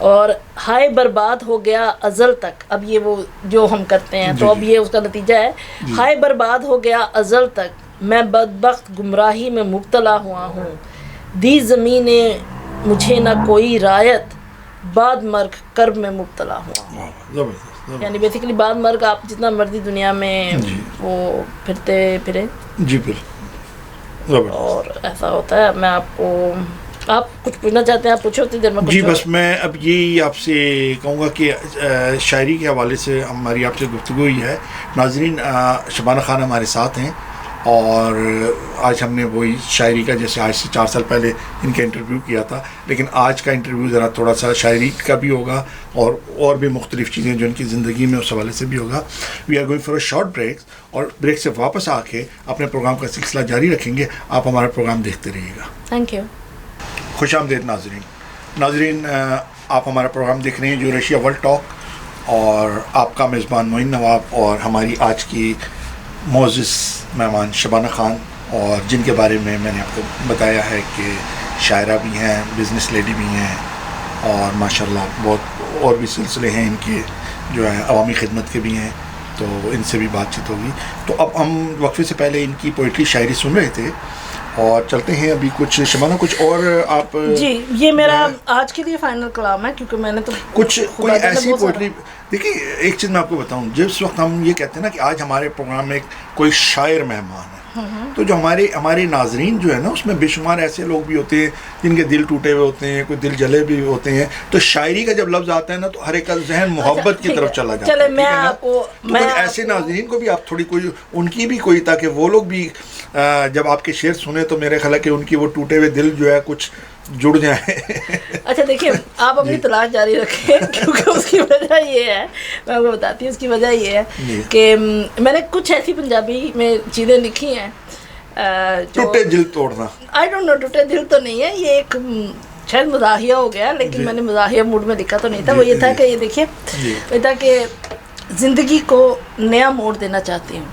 اور ہائے برباد ہو گیا ازل تک. اب یہ وہ جو ہم کرتے ہیں تو اب یہ اس کا نتیجہ ہے. ہائے برباد ہو گیا ازل تک، میں بدبخت گمراہی میں مبتلا ہوا ہوں. دی زمین مجھے نہ کوئی رایت، بعد مرگ کرب میں مبتلا ہوا ہوں. یعنی بیسیکلی بعد مرگ آپ جتنا مرضی دنیا میں وہ پھرتے پھریں. جی پھر. اور ایسا ہوتا ہے. میں آپ کچھ پوچھنا چاہتے ہیں آپ پوچھو اتنی دیر میں. جی بس میں اب یہی آپ سے کہوں گا کہ شاعری کے حوالے سے ہماری آپ سے گفتگو ہی ہے. ناظرین، شبانہ خان ہمارے ساتھ ہیں اور آج ہم نے وہی شاعری کا، جیسے آج سے 4 سال پہلے ان کا انٹرویو کیا تھا، لیکن آج کا انٹرویو ذرا تھوڑا سا شاعری کا بھی ہوگا اور بھی مختلف چیزیں جو ان کی زندگی میں اس حوالے سے بھی ہوگا. We are going for a short break, اور بریک سے واپس آ کے اپنے پروگرام کا سلسلہ جاری رکھیں گے. آپ ہمارا پروگرام دیکھتے رہیے گا. Thank you. خوش آمدید ناظرین. آپ ہمارا پروگرام دیکھ رہے ہیں یوریشیا ورلڈ ٹاک، اور آپ کا میزبان معین نواب اور ہماری آج کی معزز مہمان شبانہ خان، اور جن کے بارے میں نے آپ کو بتایا ہے کہ شاعرہ بھی ہیں، بزنس لیڈی بھی ہیں، اور ماشاءاللہ بہت اور بھی سلسلے ہیں ان کے جو ہیں عوامی خدمت کے بھی ہیں. تو ان سے بھی بات چیت ہوگی. تو اب ہم وقفے سے پہلے ان کی پوئٹری شاعری سن رہے تھے، اور چلتے ہیں ابھی کچھ شبانہ کچھ اور آپ. جی یہ میرا آج کے لیے فائنل کلام ہے، کیونکہ میں نے تو کوئی ایسی پوئٹری. دیکھیے ایک چیز میں آپ کو بتاؤں، جس وقت ہم یہ کہتے ہیں نا کہ آج ہمارے پروگرام میں کوئی شاعر مہمان ہے، تو جو ہمارے ناظرین جو ہے نا اس میں بے شمار ایسے لوگ بھی ہوتے ہیں جن کے دل ٹوٹے ہوئے ہوتے ہیں, کوئی دل جلے بھی ہوتے ہیں, تو شاعری کا جب لفظ آتا ہے نا تو ہر ایک کا ذہن محبت کی طرف چلا جاتا ہے. چلے میں آپ کو ایسے ناظرین کو بھی آپ تھوڑی کوئی ان کی بھی کوئی, تاکہ وہ لوگ بھی جب آپ کے شعر سنیں تو میرے خیال ہے کہ ان کی وہ ٹوٹے ہوئے دل جو ہے کچھ جڑ جائیں. اچھا دیکھیے آپ اپنی تلاش جاری رکھیں, کیونکہ اس کی وجہ یہ ہے, میں آپ کو بتاتی ہوں اس کی وجہ یہ ہے کہ میں نے کچھ ایسی پنجابی میں چیزیں لکھی ہیں ٹوٹے دل توڑنا. آئی ڈونٹ نو, ٹوٹے دل تو نہیں ہے, یہ ایک شاید مزاحیہ ہو گیا, لیکن میں نے مزاحیہ موڈ میں لکھا تو نہیں تھا. وہ یہ تھا کہ یہ دیکھیے یہ تھا کہ زندگی کو نیا موڑ دینا چاہتی ہوں,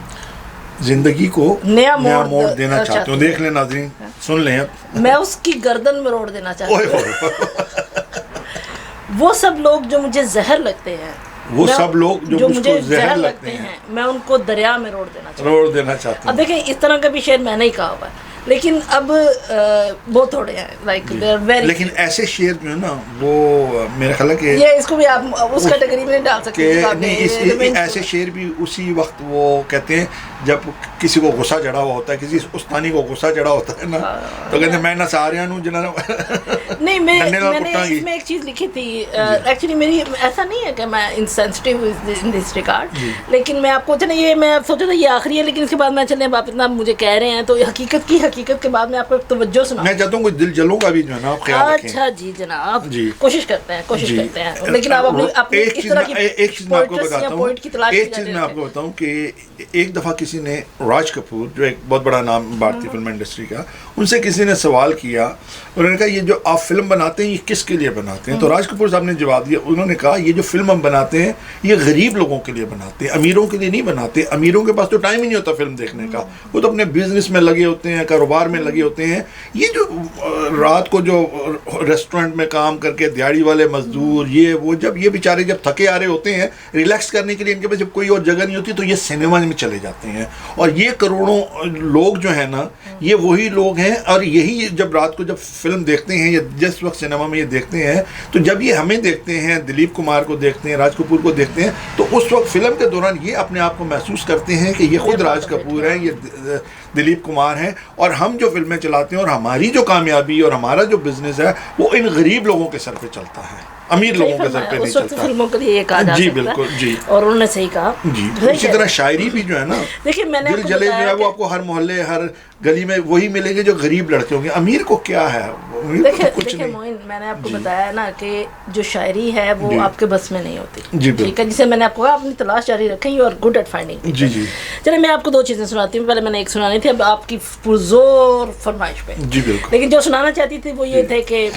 زندگی کو نیا موڑ دینا چاہتی ہوں. دیکھ لیں ناظرین, سن لیں, میں اس کی گردن میں روڑ دینا چاہتی ہوں. وہ سب لوگ جو مجھے زہر لگتے ہیں, وہ سب لوگ جو مجھے زہر لگتے ہیں, میں ان کو دریا میں روڑ دینا چاہتا ہوں. اب دیکھیں اس طرح کا بھی شعر میں نے ہی کہا ہوا ہے, لیکن اب بہت تھوڑے ہیں, لائک لیکن ایسے شعر جو ہے نا وہ میرا خیال ہے کہ یہ اس کو بھی آپ اس کیٹیگری میں ڈال سکتے ہیں. ایسے شعر بھی اسی وقت وہ کہتے ہیں جب کسی کو غصہ چڑھا ہوا ہوتا ہے, کسی استانی کو غصہ چڑھا ہوتا ہے نا, تو کہتے ہیں میں نہ سارے ہوں نہیں. میں نے اس میں ایک چیز لکھی تھی, ایکچولی میری ایسا نہیں ہے کہ میں انسینسٹیو ان دس ریگارڈ, لیکن میں آپ کو چلے یہ میں سوچا تھا یہ آخری ہے, لیکن اس کے بعد میں چلے آپ اتنا مجھے کہہ رہے ہیں تو حقیقت کے بعد میں آپ کو توجہ سنا. میں چاہتا ہوں کوئی دل جلوں کا بھی جو ہے نا آپ خیال رکھیں. اچھا جی جناب, کوشش کرتے ہیں, لیکن آپ اپنی اس طرح کی ایک چیز میں آپ کو بتاتا ہوں, ایک چیز میں آپ کو بتاؤں کہ ایک دفعہ کسی نے راج کپور جو ایک بہت بڑا نام بھارتی فلم انڈسٹری کا, ان سے کسی نے سوال کیا, انہوں نے کہا یہ جو آپ فلم بناتے ہیں یہ کس کے لیے بناتے ہیں؟ تو راج کپور صاحب نے جواب دیا, انہوں نے کہا یہ جو فلم ہم بناتے ہیں یہ غریب لوگوں کے لیے بناتے ہیں, امیروں کے لیے نہیں بناتے. امیروں کے پاس تو ٹائم ہی نہیں ہوتا فلم دیکھنے کا, وہ تو اپنے بزنس میں لگے ہوتے ہیں, کاروبار میں لگے ہوتے ہیں. یہ جو رات کو جو ریسٹورنٹ میں کام کر کے دیہڑی والے مزدور یہ وہ, جب یہ بیچارے جب تھکے آ رہے ہوتے ہیں ریلیکس کرنے کے لیے, ان کے پاس جب کوئی اور جگہ نہیں ہوتی تو یہ سنیما میں چلے جاتے ہیں. اور یہ کروڑوں لوگ جو ہیں نا یہ وہی لوگ ہیں, اور یہی جب رات کو جب فلم دیکھتے ہیں یا جس وقت سنیما میں یہ دیکھتے ہیں, تو جب یہ ہمیں دیکھتے ہیں, دلیپ کمار کو دیکھتے ہیں, راج کپور کو دیکھتے ہیں, تو اس وقت فلم کے دوران یہ اپنے آپ کو محسوس کرتے ہیں کہ یہ خود راج کپور ہیں, یہ دلیپ کمار ہیں, اور ہم جو فلمیں چلاتے ہیں اور ہماری جو کامیابی اور ہمارا جو بزنس ہے وہ ان غریب لوگوں کے سر پہ چلتا ہے, امیر لوگوں کے سر پہ نہیں چلتا. فلموں کے لیے یہ کہا جا سکتا ہے. جی بالکل, جی, اور انہوں نے صحیح کہا. جی اسی طرح شاعری بھی جو ہے نا, دیکھیے میں نے دل جلے جو ہے وہ آپ کو ہر محلے ہر گلی میں وہی ملیں گے جو غریب لڑکے ہوں گے. امیر کو کیا ہے, دیکھیں موین, میں نے آپ کو بتایا نا کہ جو شاعری ہے وہ آپ کے بس میں نہیں ہوتی, ٹھیک ہے, جسے میں نے آپ کو کہا اپنی تلاش جاری رکھیں, you are good at finding. جی جی چلے میں آپ کو دو چیزیں سناتی ہوں. پہلے میں نے ایک سنانی تھی, اب آپ کی پرزور فرمائش پہ. جی بالکل. لیکن جو سنانا چاہتی تھی وہ یہ تھے کہ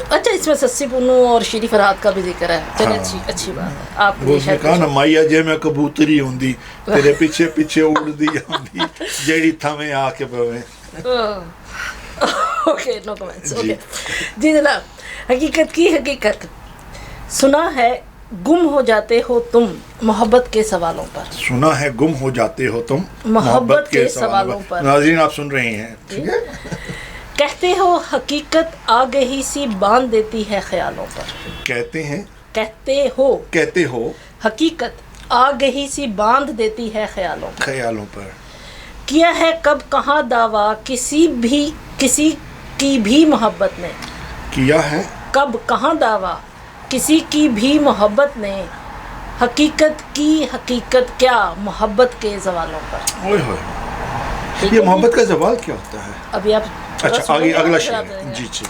اچھا اس میں سسی پونو اور شیری فرحات کا بھی ذکر ہے. چلے اچھی بات ہے. آپ نے کہا نا مائیا جے میں کبوتری ہوندی تیرے پیچھے پیچھے اڑدی ہوندی جیڑی تھاویں آ کے بویں. Okay no comments. اوکے جی جناب, حقیقت کی حقیقت سنا ہے گم ہو جاتے ہو تم محبت کے سوالوں پر. سنا ہے گم ہو جاتے ہو تم محبت کے سوالوں پر. ناظرین آپ سن رہے ہیں, ٹھیک ہے. کہتے ہو حقیقت آ گہی سی باندھ دیتی ہے خیالوں پر. کہتے ہو حقیقت آ گہی سی باندھ دیتی ہے خیالوں پر. کیا ہے کب کہاں دعویٰ کسی کی بھی محبت نے. کیا ہے کب کہاں دعویٰ کسی کی بھی محبت نے. حقیقت کی حقیقت کیا محبت کے زوالوں پر. یہ محبت کا زوال کیا ہوتا ہے؟ ابھی آپ اچھا آگے اگلا شعر. جی جی.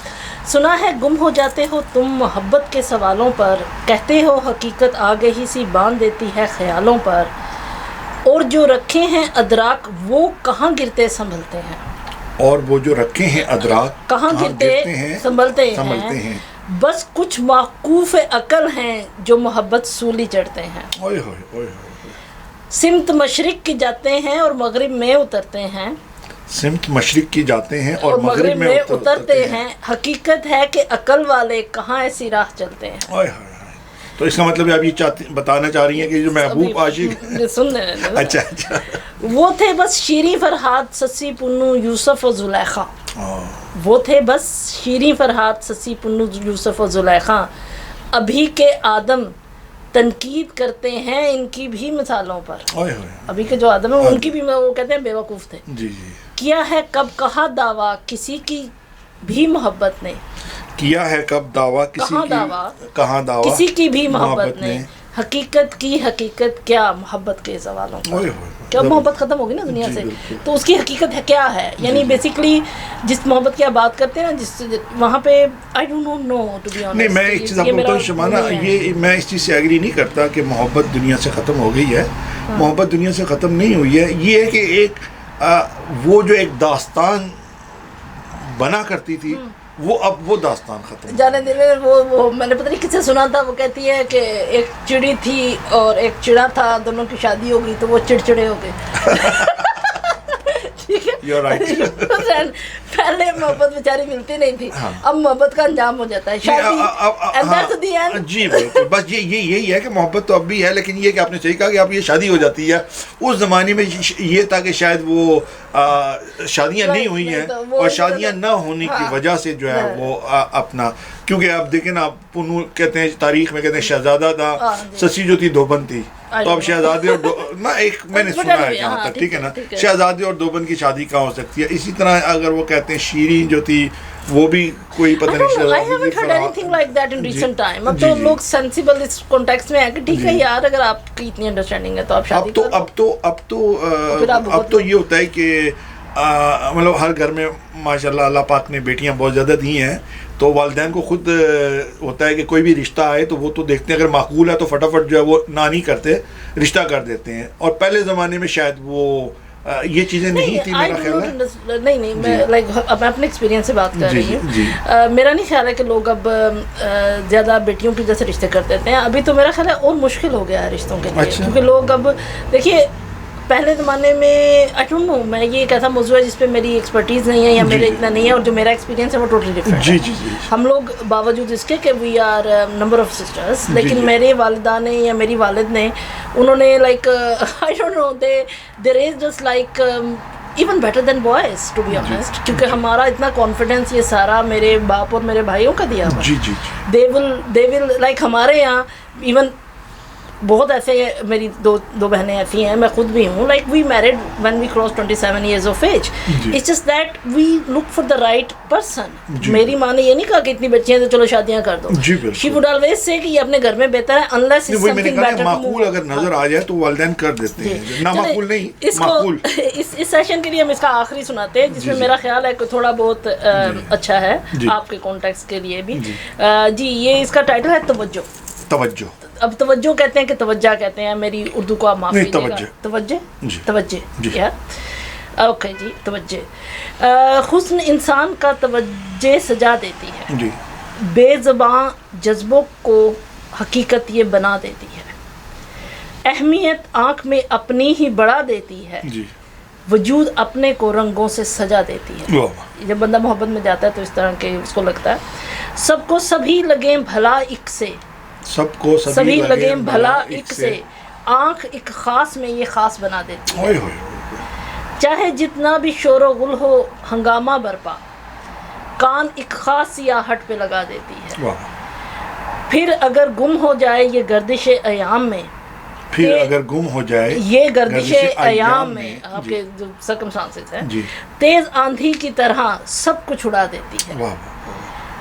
سنا ہے گم ہو جاتے ہو تم محبت کے سوالوں پر. کہتے ہو حقیقت آ گہی سی باندھ دیتی ہے خیالوں پر. اور جو رکھے ہیں ادراک وہ کہاں گرتے سنبھلتے ہیں. اور وہ جو رکھے ہیں ادراک کہاں گرتے ہیں سنبھلتے ہیں. بس کچھ معقوف عقل ہیں جو محبت سولی چڑھتے ہیں. سمت مشرق کی جاتے ہیں اور مغرب میں اترتے ہیں. سمت مشرق کی جاتے ہیں اور مغرب میں اترتے ہیں. حقیقت ہے کہ عقل والے کہاں ایسی راہ چلتے ہیں. تو اس کا مطلب ہے آپ یہ بتانا چاہ رہی ہیں کہ جو محبوب عاشق سن اچھا وہ تھے بس شیریں فرحات سسی پنو یوسف و زلیخا. وہ تھے بس شیریں فرحات سسی پنو یوسف و زلیخا. ابھی کے آدم تنقید کرتے ہیں ان کی بھی مثالوں پر. اوئے ہوئے. ابھی کے جو آدم ہیں ان کی بھی وہ کہتے ہیں بیوقوف تھے. جی جی. کیا ہے کب کہا دعویٰ کسی کی بھی محبت نے. کیا ہے کب دعویٰ کسی کی کہاں دعویٰ کسی کی بھی محبت نے. حقیقت کی حقیقت کیا محبت کے سوالوں پر. کیا محبت ختم ہوگی نا دنیا سے تو اس کی حقیقت ہے کیا ہے. یعنی بیسیکلی جس محبت کی آپ بات کرتے ہیں نا جس وہاں پہ I don't know to be honest. نہیں میں ایک چیز آپ کو بتاؤں شبانہ, یہ میں اس چیز سے ایگری نہیں کرتا کہ محبت دنیا سے ختم ہو گئی ہے. محبت دنیا سے ختم نہیں ہوئی ہے. یہ ہے کہ ایک وہ جو ایک داستان بنا کرتی تھی وہ اب وہ داستان ختم. جانے دن میں وہ میں نے پتہ نہیں کس سے سنا تھا, وہ کہتی ہے کہ ایک چڑی تھی اور ایک چڑا تھا, دونوں کی شادی ہو گئی تو وہ چڑچڑے ہو گئے. ٹھیک ہے, You're right. پہلے محبت بیچاری ملتی نہیں تھی, اب محبت کا انجام ہو جاتا ہے شادی. And that's the end. جی بالکل, بس یہی ہے کہ محبت تو اب بھی ہے, لیکن یہ کہ آپ نے صحیح کہا کہ اب یہ شادی ہو جاتی ہے. اس زمانے میں یہ تھا کہ شاید وہ شادیاں نہیں ہوئی ہیں, اور شادیاں نہ ہونے کی وجہ سے جو ہے وہ اپنا, کیونکہ آپ دیکھیں نا پنو کہتے ہیں تاریخ میں کہتے ہیں شہزادہ تھا, سسی جو تھی دوبن تھی, تو اب شہزادے اور میں نے سنا ہے جہاں تک, ٹھیک ہے نا, شہزادے اور دوبن کی شادی کہاں ہو سکتی ہے. اسی طرح اگر وہ کہتے ہیں شیرین جو تھی وہ بھی کوئی پتہ نہیں. I haven't heard anything like that in recent time. اب تو لوگ سینسیبل اس کانٹیکسٹ میں ہے کہ ٹھیک ہے یار اگر آپ کی اتنی انڈرسٹینڈنگ ہے تو آپ شادی کرو. اب تو یہ ہوتا ہے کہ مطلب ہر گھر میں ماشاءاللہ اللہ پاک نے بیٹیاں بہت زیادہ دی ہیں, تو والدین کو خود ہوتا ہے کہ کوئی بھی رشتہ آئے تو وہ تو دیکھتے ہیں اگر معقول ہے تو فٹافٹ جو ہے وہ نہ نہیں کرتے, رشتہ کر دیتے ہیں. اور پہلے زمانے میں شاید وہ یہ چیزیں نہیں تھی میرا خیال ہے. نہیں میں لائک میں اپنے ایکسپیرینس سے بات کر رہی ہوں. میرا نہیں خیال ہے کہ لوگ اب زیادہ بیٹیوں کی جیسے رشتے کر دیتے ہیں. ابھی تو میرا خیال ہے اور مشکل ہو گیا ہے رشتوں کے لیے, کیونکہ لوگ اب دیکھیے پہلے زمانے میں آئی ڈونٹ نو, میں یہ ایک ایسا موضوع ہے جس پہ میری ایکسپرٹیز نہیں ہے یا میرے اتنا نہیں ہے, اور جو میرا ایکسپیرینس ہے وہ ٹوٹلی ڈفرینٹ ہے. ہم لوگ باوجود اس کے کہ we are number of sisters, لیکن میرے والدہ نے یا میری والد نے انہوں نے like I don't know they raised us like even better than boys to be honest, کیونکہ ہمارا اتنا کانفیڈینس یہ سارا میرے باپ اور میرے بھائیوں کا دیا ہوا. دے ول لائک ہمارے یہاں ایون بہت ایسے میری دو بہنیں ایسی ہیں, میں خود بھی ہوں, like we married when we cross 27 years of age. It's just that we look for the right person. میری ماں نے یہ نہیں کہا کہ اتنی بچیاں تو چلو شادیاں کر دو. شی وڈ آلویز سے کہ یہ اپنے گھر میں بہتر ہے, انلیس اٹس سمتھنگ بیٹر. معقول اگر نظر آ جائے تو والدین کر دیتے ہیں, نہ معقول نہیں معقول. اس سیشن کے لیے ہم اس کا آخری سناتے ہیں جس میں میرا خیال ہے کہ تھوڑا بہت اچھا ہے آپ کے کانٹیکسٹ کے لیے بھی. جی یہ اس کا ٹائٹل ہے توجہ. اب توجہ کہتے ہیں کہ توجہ کہتے ہیں, میری اردو کو آپ معاف کیجیے گا. توجہ اوکے جی. توجہ حسن انسان کا توجہ سجا دیتی ہے, بے زباں جذبوں کو حقیقت یہ بنا دیتی ہے, اہمیت آنکھ میں اپنی ہی بڑھا دیتی ہے, وجود اپنے کو رنگوں سے سجا دیتی ہے. جب بندہ محبت میں جاتا ہے تو اس طرح کے اس کو لگتا ہے. سب کو سبھی لگیں بھلا ایک سے, سب کو سبھی لگیں بھلا ایک سے, آنکھ ایک خاص میں یہ خاص بنا دیتی ہے. چاہے جتنا بھی شور و غل ہو ہنگامہ برپا, کان ایک خاص سیاہٹ پہ لگا دیتی ہے. پھر اگر گم ہو جائے یہ گردش ایام میں, یہ گردش ایام میں آپ کے جو سرکمسٹانسز ہیں, تیز آندھی کی طرح سب کچھ اڑا دیتی ہے.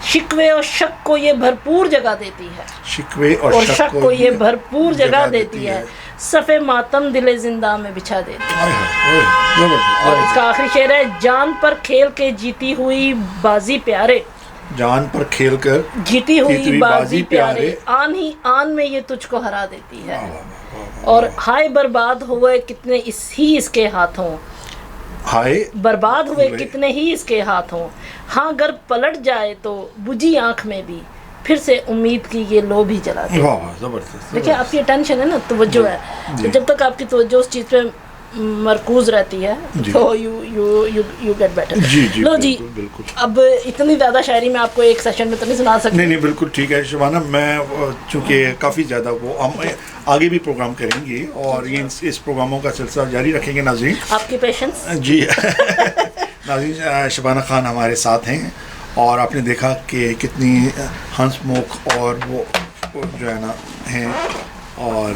شکوے اور شک کو یہ بھرپور جگہ دیتی ہے, اور شک کو یہ بھرپور جگہ دیتی ہے, صفے ماتم دل زندہ میں بچھا دیتی ہے. اور اس کا آخری شعر ہے, جان پر کھیل کے جیتی ہوئی بازی پیارے, جان پر کھیل کر جیتی ہوئی بازی پیارے, آن ہی آن میں یہ تجھ کو ہرا دیتی ہے. اور ہائے برباد ہوئے کتنے اس کے ہاتھوں, برباد ہوئے کتنے ہی اس کے ہاتھوں, ہاں اگر پلٹ جائے تو بجھی آنکھ میں بھی پھر سے امید کی یہ لو بھی جلا دے. دیکھیں آپ کی اٹینشن ہے نا, توجہ ہے, تو جب تک آپ کی توجہ اس چیز پہ مرکوز رہتی ہے تو یو گیٹ بیٹر. لو جی اب اتنی زیادہ شاعری میں آپ کو ایک سیشن میں تو نہیں سنا سکتے. نہیں بالکل ٹھیک ہے شبانہ, میں چونکہ کافی زیادہ وہ ہم آگے بھی پروگرام کریں گے اور یہ اس پروگراموں کا سلسلہ جاری رکھیں گے. ناظرین آپ کی پیشنس. جی ناظرین شبانہ خان ہمارے ساتھ ہیں, اور آپ نے دیکھا کہ کتنی ہنس موکھ اور وہ جو ہے نا ہیں اور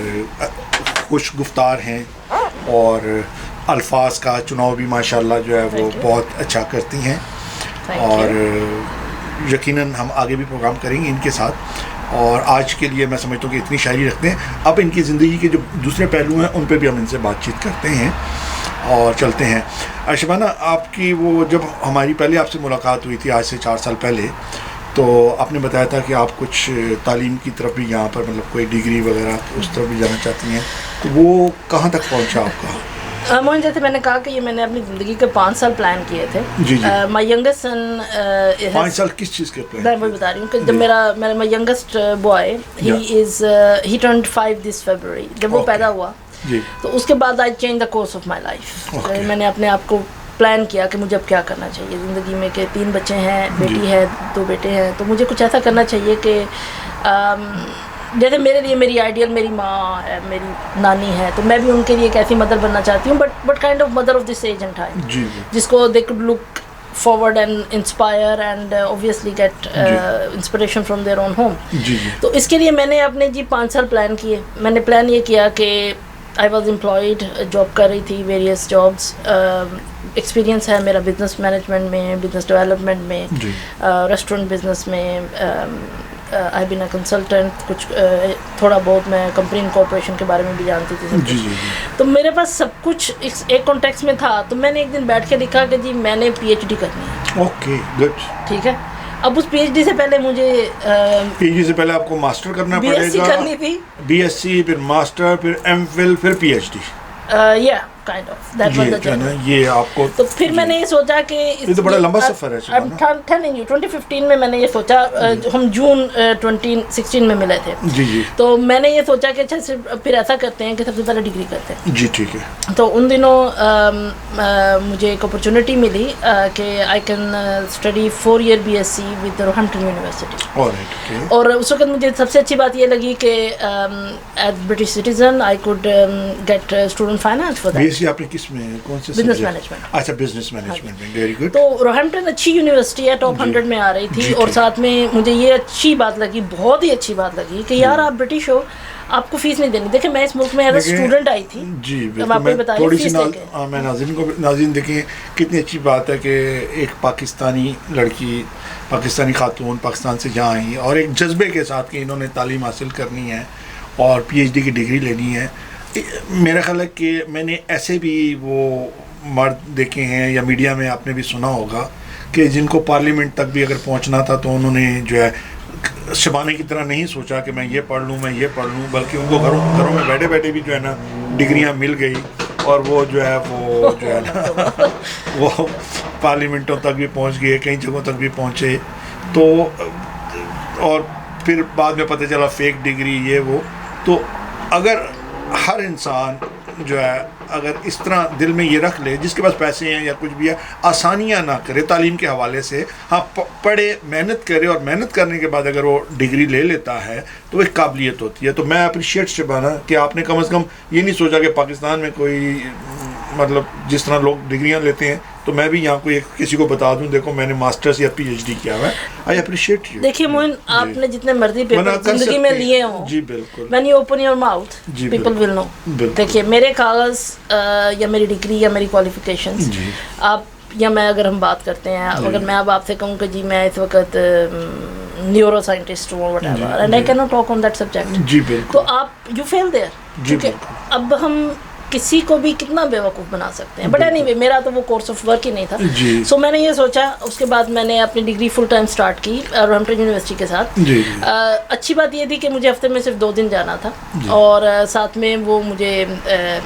خوش گفتار ہیں اور الفاظ کا چناؤ بھی ماشاءاللہ جو ہے وہ بہت اچھا کرتی ہیں اور یقیناً ہم آگے بھی پروگرام کریں گے ان کے ساتھ. اور آج کے لیے میں سمجھتا ہوں کہ اتنی شاعری رکھتے ہیں. اب ان کی زندگی کے جو دوسرے پہلو ہیں ان پہ بھی ہم ان سے بات چیت کرتے ہیں اور چلتے ہیں. شبانہ, آپ کی وہ جب ہماری پہلے آپ سے ملاقات ہوئی تھی آج سے 4 سال پہلے, تو آپ نے بتایا تھا کہ آپ کچھ تعلیم کی طرف بھی یہاں پر مطلب کوئی ڈگری وغیرہ اس طرف بھی جانا چاہتی ہیں, تو وہ کہاں تک پہنچا آپ کا؟ موہن, جیسے میں نے کہا کہ یہ میں نے اپنی زندگی کے 5 سال پلان کیے تھے. جی جی. مائی ینگسٹ سن 5 سال کس چیز کے پلان؟ میں وہی بتا رہی ہوں کہ جب میرا مائی ینگسٹ بوائے ہی ٹرنڈ 5 دس فیبروری, جب وہ پیدا ہوا تو اس کے بعد آئی change the course of my life. میں نے اپنے آپ کو پلان کیا کہ مجھے اب کیا کرنا چاہیے زندگی میں, کہ 3 بچے ہیں, بیٹی ہے, 2 بیٹے ہیں, تو مجھے کچھ ایسا کرنا چاہیے کہ جیسے میرے لیے میری آئیڈیل میری ماں ہے, میری نانی ہے, تو میں بھی ان کے لیے ایک ایسی مدر بننا چاہتی ہوں, but kind of mother of this age and time, جس کو they could look forward and inspire and obviously get inspiration from their own home. تو اس کے لیے میں نے اپنے 5 سال پلان کیے. میں نے پلان یہ کیا کہ آئی واز امپلائڈ, جاب کر رہی تھی, ویریس جابس, ایکسپیرینس ہے میرا بزنس مینجمنٹ میں, بزنس ڈیولپمنٹ میں, ریسٹورینٹ بزنس میں, آئی بین اے کنسلٹنٹ, کچھ تھوڑا بہت میں کمپنی انکارپوریشن کے بارے میں بھی جانتی تھی. تو میرے پاس سب کچھ ایک کانٹیکس میں تھا. تو میں نے ایک دن بیٹھ کے لکھا کہ جی میں نے پی ایچ ڈی کرنی ہے. Okay, good. ٹھیک ہے. اب اس پی ایچ ڈی سے پہلے مجھے پی ایچ ڈی سے پہلے آپ کو ماسٹر کرنا پڑے گا. بی ایس سی کرنی تھی, بی ایس سی, پھر ماسٹر, پھر ایم فل, پھر پی ایچ ڈی. یا kind of that was the journey. یہ آپ کو تو پھر میں نے یہ سوچا کہ یہ تو بڑا لمبا سفر ہے. 2015 میں میں نے یہ سوچا, ہم جون 2016 میں ملے تھے. جی جی. تو میں نے یہ سوچا کہ اچھا پھر ایسا کرتے ہیں کہ سب سے پہلے ڈگری کرتے ہیں. جی ٹھیک ہے. تو ان دنوں مجھے ایک اپرچونیٹی ملی کہ I can study 4 year BSc with Roehampton university. اور اس وقت مجھے سب سے اچھی بات یہ لگی کہ as British citizen I could get student finance for that. آپ نے کس میں, کون سے؟ Business management. اچھا, بزنس مینجمنٹ میں. Very good. تو روہمپٹن اچھی یونیورسسٹی ہے, ٹاپ 100 میں آ رہی تھی. اور ساتھ میں مجھے یہ اچھی بات لگی, بہت ہی اچھی بات لگی کہ یار آپ برٹش ہو, آپ کو فیس نہیں دینی. دیکھیں میں اس ملک میں ایز اے اسٹوڈنٹ آئی تھی. جی بالکل. میں تھوڑی سی میں ناظرین دیکھیں کتنی اچھی بات ہے کہ ایک پاکستانی لڑکی, پاکستانی خاتون پاکستان سے جہاں آئی اور ایک جذبے کے ساتھ کہ انہوں نے تعلیم حاصل کرنی ہے اور پی ایچ ڈی کی ڈگری لینی ہے. میرا خیال ہے کہ میں نے ایسے بھی وہ مرد دیکھے ہیں یا میڈیا میں آپ نے بھی سنا ہوگا کہ جن کو پارلیمنٹ تک بھی اگر پہنچنا تھا تو انہوں نے جو ہے شبانے کی طرح نہیں سوچا کہ میں یہ پڑھ لوں, میں یہ پڑھ لوں, بلکہ ان کو گھروں میں بیٹھے بیٹھے بھی جو ہے نا ڈگریاں مل گئی اور وہ جو ہے نا وہ پارلیمنٹوں تک بھی پہنچ گئے, کئی جگہوں تک بھی پہنچے. تو اور پھر بعد میں پتہ چلا فیک ڈگری یہ وہ. تو اگر ہر انسان جو ہے اگر اس طرح دل میں یہ رکھ لے, جس کے پاس پیسے ہیں یا کچھ بھی ہے, آسانیاں نہ کرے تعلیم کے حوالے سے, ہاں پڑھے, محنت کرے, اور محنت کرنے کے بعد اگر وہ ڈگری لے لیتا ہے تو ایک قابلیت ہوتی ہے. تو میں اپریشیٹ شبانہ کہ آپ نے کم از کم یہ نہیں سوچا کہ پاکستان میں کوئی مطلب جس طرح لوگ ڈگریاں لیتے ہیں تو میں بھی یہاں کوئی کسی کو بتا دوں دیکھو میں نے ماسٹرز یا پی ایچ ڈی کیا ہوا ہے. I appreciate you. دیکھیے موہن, آپ نے جتنے مرضی پیپر زندگی میں لیے ہوں, جی بالکل, when you open your mouth people will know. دیکھیے میرے کاغذ یا میری ڈگری یا میری کوالیفیکیشنز, آپ یا میں اگر ہم بات کرتے ہیں, اگر میں اب آپ سے کہوں کہ جی میں اس وقت نیورو سائنٹسٹ ہوں whatever and I can not talk on that subject, جی بالکل, تو آپ یو فیل دیئر. کیونکہ اب ہم کسی کو بھی کتنا بیوقوف بنا سکتے ہیں. بٹ اینی وے میرا تو وہ کورس آف ورک ہی نہیں تھا. سو میں نے یہ سوچا, اس کے بعد میں نے اپنی ڈگری فل ٹائم اسٹارٹ کی روہمپٹن یونیورسٹی کے ساتھ. اچھی بات یہ تھی کہ مجھے ہفتے میں صرف 2 دن جانا تھا, اور ساتھ میں وہ مجھے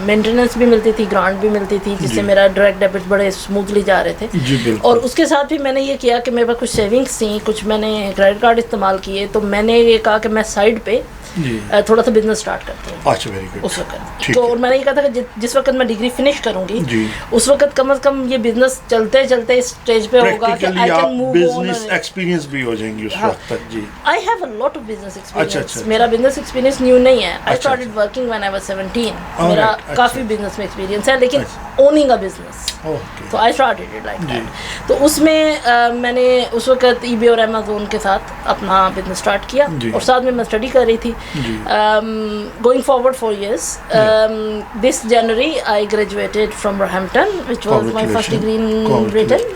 مینٹیننس بھی ملتی تھی, گرانٹ بھی ملتی تھی, جس سے میرا ڈائریکٹ ڈیبٹ بڑے اسموتھلی جا رہے تھے. اور اس کے ساتھ بھی میں نے یہ کیا کہ میرے پاس کچھ سیونگس تھیں, کچھ میں نے کریڈٹ کارڈ استعمال کیے. تو میں نے یہ کہا کہ میں سائڈ پہ تھوڑا سا بزنس اسٹارٹ کرتی ہوں. اچھا, ویری گڈ. اس وقت تو اور میں نے یہ کہا تھا کہ جس وقت میں ڈگری فنش کروں گی اس وقت کم از کم یہ بزنس چلتے چلتے اسٹیج پہ ہوگا کہ I can move on. Business experience بھی ہو جائیں گی اس وقت تک. جی, I have a lot of business experience. میرا بزنس ایکسپیرینس نیو نہیں ہے. I started working when I was 17. میرا کافی بزنس میں ایکسپیرینس ہے, لیکن اوننگ اے بزنس. تو I started it like that. تو اس میں نے اس وقت ای بے اور امیزون کے ساتھ اپنا بزنس اسٹارٹ کیا, اور ساتھ میں اسٹڈی کر رہی تھی. Going forward 4 years, this January I graduated from Roehampton, which was my first degree in Britain.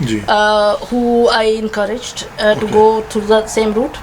who I encouraged to go through the same route.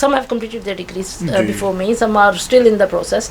some have completed their degrees before me, some are still in the process.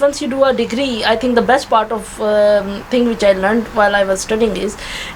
once you do a degree, I think the best part of thing which I learned while I was studying is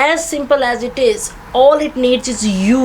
as simple as it is, all it needs is you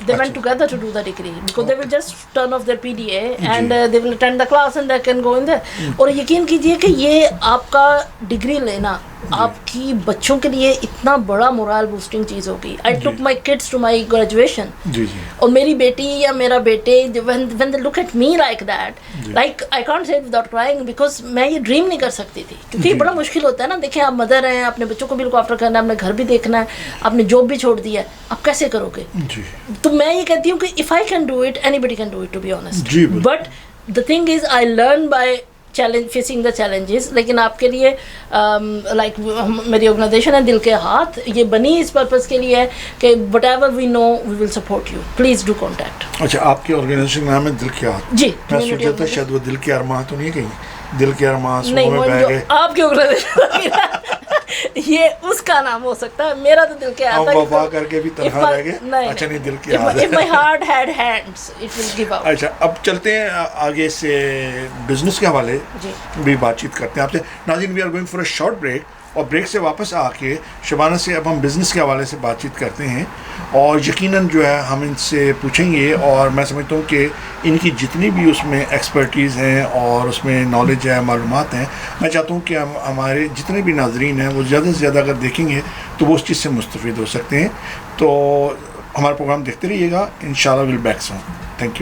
they went together to do the degree because they will just turn off their PDA and they will attend the class and they can go in there. اور یقین کیجئے کہ یہ آپ کا degree لینا آپ کی بچوں کے لیے اتنا بڑا مورال بوسٹنگ چیز ہوگی. I took my kids to my graduation. اور میری بیٹی یا میرا بیٹے when they look at me like that, like I can't say it without crying because میں یہ ڈریم نہیں کر سکتی تھی کیونکہ یہ بڑا مشکل ہوتا ہے نا. دیکھیں آپ مدر ہیں, اپنے بچوں کو بھی لک آفٹر کرنا ہے, اپنے گھر بھی دیکھنا ہے, آپ نے جاب بھی چھوڑ دیا ہے, آپ کیسے کرو گے؟ تو میں یہ کہتی ہوں کہ if I can do it, anybody can do it, to be honest. But the thing is I learn by facing the challenges. لیکن آپ کے لیے لائک میری آرگنائزیشن ہے دل کے ہاتھ, یہ بنی اس پرپز کے لیے ہے کہ whatever we know we will support you, please do contact. اچھا, آپ کی آرگنائزیشن کا نام ہے دل کے ہاتھ. جی, میں سوچا تھا شاید وہ دل کے ارمان تو نہیں کہیں, دل کے ارمان نہیں, وہ آپ کی آرگنائزیشن یہ اس کا نام ہو سکتا ہے, میرا تو دل کے ہاتھ ہے. وفا کر کے بھی تنہا رہ گئے. اچھا نہیں, دل کے ہاتھ. If my heart had hands, it will give out. اچھا, اب چلتے ہیں آگے سے بزنس کے حوالے بھی بات چیت کرتے ہیں آپ سے. ناظرین, we are going for a short break, اور بریک سے واپس آ کے شبانہ سے اب ہم بزنس کے حوالے سے بات چیت کرتے ہیں, اور یقیناً جو ہے ہم ان سے پوچھیں گے, اور میں سمجھتا ہوں کہ ان کی جتنی بھی اس میں ایکسپرٹیز ہیں اور اس میں نالج ہے, معلومات ہیں, میں چاہتا ہوں کہ ہمارے جتنے بھی ناظرین ہیں وہ زیادہ سے زیادہ اگر دیکھیں گے تو وہ اس چیز سے مستفید ہو سکتے ہیں. تو ہمارا پروگرام دیکھتے رہیے گا, انشاءاللہ we'll back soon. Thank you.